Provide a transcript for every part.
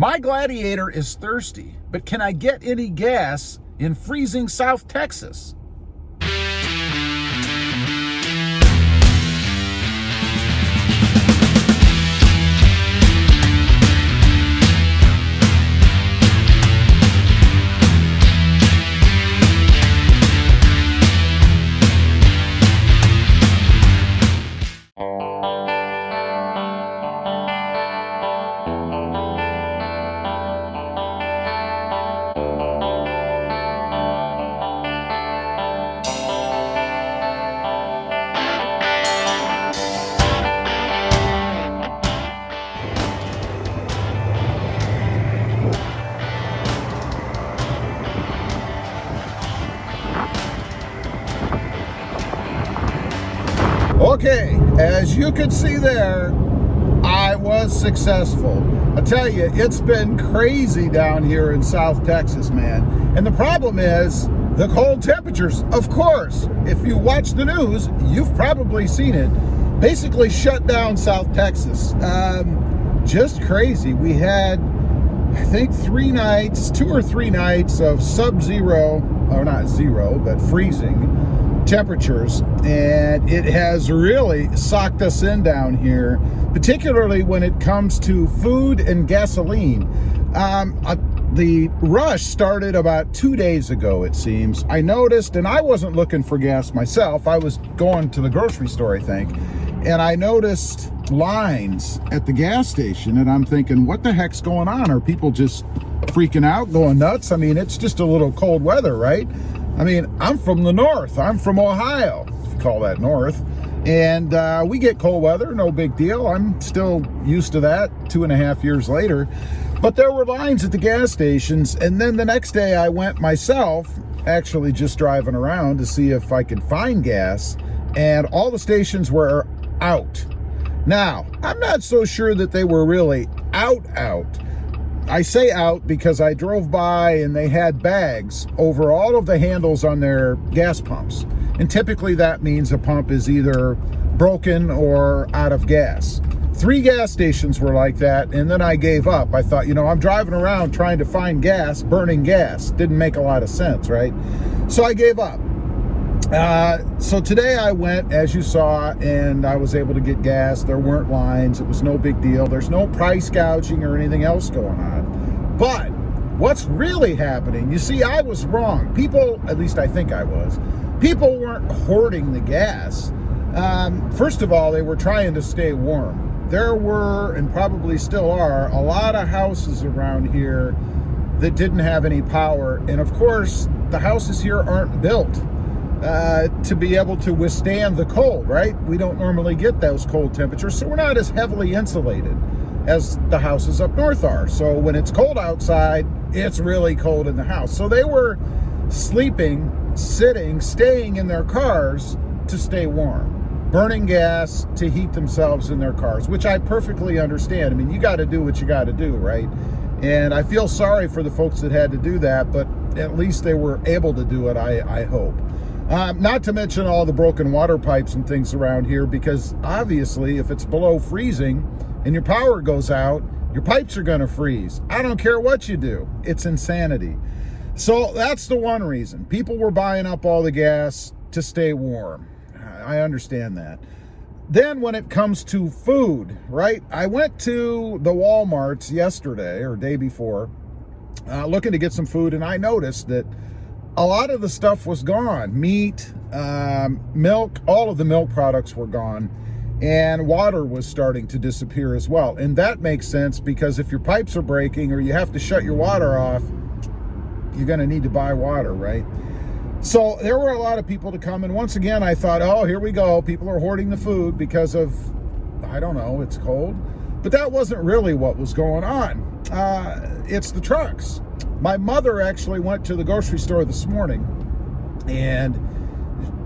My Gladiator is thirsty, but can I get any gas in freezing South Texas? Okay, as you can see there, I was successful. I tell you, it's been crazy down here in South Texas, man. And the problem is the cold temperatures. Of course, if you watch the news, you've probably seen it. Basically shut down South Texas. Just crazy. We had, I think, 2 or 3 nights of sub-zero, or not zero, but freezing temperatures, and it has really socked us in down here, particularly when it comes to food and gasoline. The rush started about 2 days ago, it seems. I noticed, and I wasn't looking for gas myself, I was going to the grocery store, I think, and I noticed lines at the gas station, and I'm thinking, what the heck's going on? Are people just freaking out, going nuts? I mean, it's just a little cold weather, right? I mean, I'm from the north. I'm from Ohio, if you call that north. And we get cold weather, no big deal. I'm still used to that 2.5 years later. But there were lines at the gas stations. And then the next day I went myself, actually just driving around to see if I could find gas. And all the stations were out. Now, I'm not so sure that they were really out. I say out because I drove by and they had bags over all of the handles on their gas pumps. And typically that means a pump is either broken or out of gas. 3 gas stations were like that, and then I gave up. I thought, I'm driving around trying to find gas, burning gas. Didn't make a lot of sense, right? So I gave up. So today I went, as you saw, and I was able to get gas. There weren't lines. It was no big deal. There's no price gouging or anything else going on. But what's really happening, you see, I was wrong. People, at least I think I was, people weren't hoarding the gas. First of all, they were trying to stay warm. There were, and probably still are, a lot of houses around here that didn't have any power. And of course, the houses here aren't built to be able to withstand the cold, right? We don't normally get those cold temperatures, so we're not as heavily insulated as the houses up north are. So when it's cold outside, it's really cold in the house. So they were sleeping, sitting, staying in their cars to stay warm, burning gas to heat themselves in their cars, which I perfectly understand. I mean, you got to do what you got to do, right? And I feel sorry for the folks that had to do that, but at least they were able to do it, I hope. Not to mention all the broken water pipes and things around here, because obviously if it's below freezing and your power goes out, your pipes are going to freeze. I don't care what you do. It's insanity. So that's the one reason. People were buying up all the gas to stay warm. I understand that. Then when it comes to food, right? I went to the Walmarts yesterday or day before looking to get some food, and I noticed that a lot of the stuff was gone. Meat, milk, all of the milk products were gone, and water was starting to disappear as well. And that makes sense, because if your pipes are breaking or you have to shut your water off, you're going to need to buy water, right? So there were a lot of people to come, and once again I thought, oh, here we go. People are hoarding the food because of, I don't know, it's cold. But that wasn't really what was going on. It's the trucks. My mother actually went to the grocery store this morning, and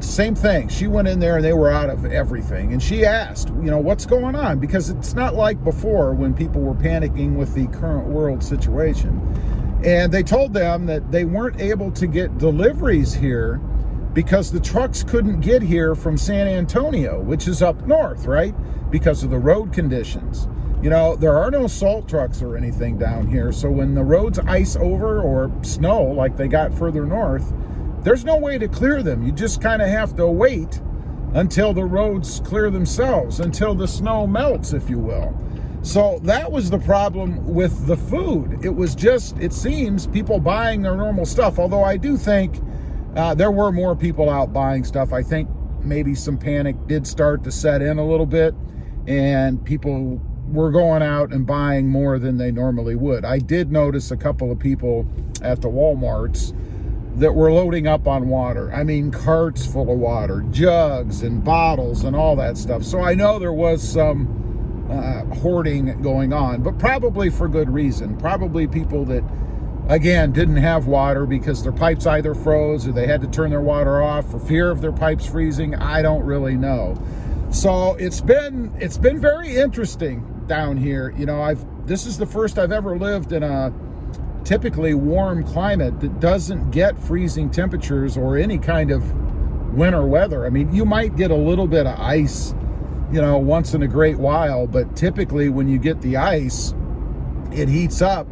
same thing. She went in there and they were out of everything. And she asked, what's going on? Because it's not like before when people were panicking with the current world situation. And they told them that they weren't able to get deliveries here because the trucks couldn't get here from San Antonio, which is up north, right? Because of the road conditions. You know, there are no salt trucks or anything down here. So when the roads ice over or snow like they got further north, there's no way to clear them. You just kind of have to wait until the roads clear themselves, until the snow melts, if you will. So that was the problem with the food. It was just, it seems, people buying their normal stuff. Although I do think there were more people out buying stuff. I think maybe some panic did start to set in a little bit, and people were going out and buying more than they normally would. I did notice a couple of people at the Walmarts that were loading up on water. I mean, carts full of water, jugs and bottles and all that stuff. So I know there was some hoarding going on, but probably for good reason. Probably people that, again, didn't have water because their pipes either froze or they had to turn their water off for fear of their pipes freezing. I don't really know. So it's been very interesting down here. You know, this is the first I've ever lived in a typically warm climate that doesn't get freezing temperatures or any kind of winter weather. I mean, you might get a little bit of ice, you know, once in a great while, but typically when you get the ice, it heats up,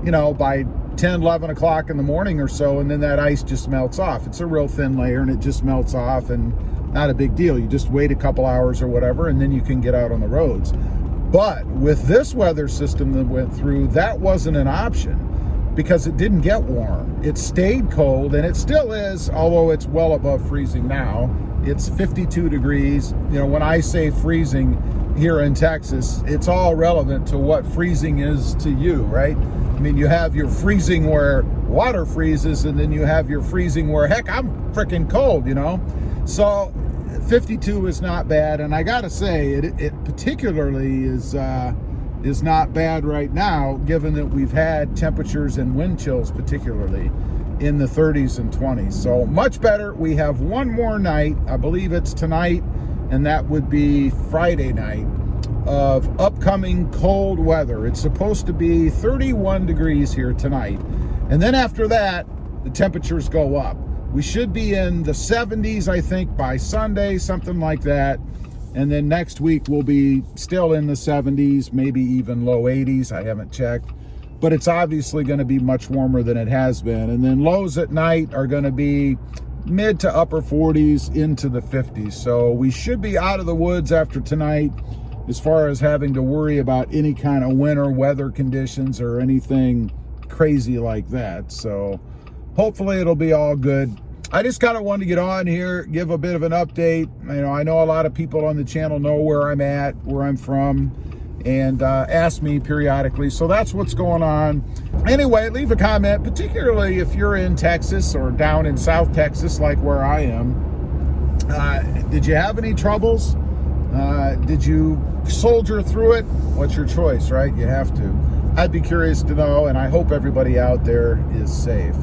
you know, by 10, 11 o'clock in the morning or so, and then that ice just melts off. It's a real thin layer and it just melts off, and not a big deal. You just wait a couple hours or whatever, and then you can get out on the roads. But with this weather system that went through, that wasn't an option because it didn't get warm. It stayed cold, and it still is, although it's well above freezing now. It's 52 degrees. You know, when I say freezing here in Texas, it's all relevant to what freezing is to you, right? I mean, you have your freezing where water freezes, and then you have your freezing where, heck, I'm freaking cold, you know? So 52 is not bad, and I gotta say, it particularly is not bad right now, given that we've had temperatures and wind chills, particularly in the 30s and 20s. So much better. We have one more night, I believe it's tonight, and that would be Friday night, of upcoming cold weather. It's supposed to be 31 degrees here tonight, and then after that, the temperatures go up. We should be in the 70s, I think, by Sunday, something like that. And then next week we'll be still in the 70s, maybe even low 80s. I haven't checked. But it's obviously going to be much warmer than it has been. And then lows at night are going to be mid to upper 40s into the 50s. So we should be out of the woods after tonight as far as having to worry about any kind of winter weather conditions or anything crazy like that. So hopefully it'll be all good. I just kind of wanted to get on here, give a bit of an update. You know, I know a lot of people on the channel know where I'm at, where I'm from, and ask me periodically. So that's what's going on. Anyway, leave a comment, particularly if you're in Texas or down in South Texas, like where I am. Did you have any troubles? Did you soldier through it? What's your choice, right? You have to. I'd be curious to know, and I hope everybody out there is safe.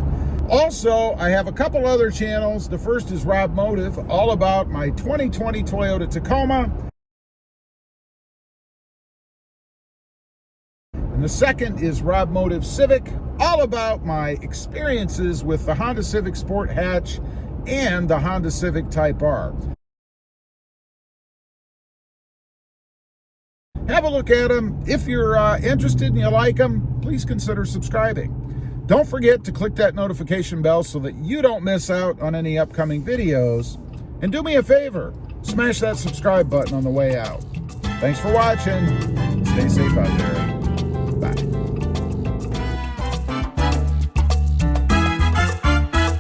Also, I have a couple other channels. The first is Rob Motive, all about my 2020 Toyota Tacoma. And the second is Rob Motive Civic, all about my experiences with the Honda Civic Sport Hatch and the Honda Civic Type R. Have a look at them. If you're interested and you like them, please consider subscribing. Don't forget to click that notification bell so that you don't miss out on any upcoming videos. And do me a favor, smash that subscribe button on the way out. Thanks for watching. Stay safe out there. Bye.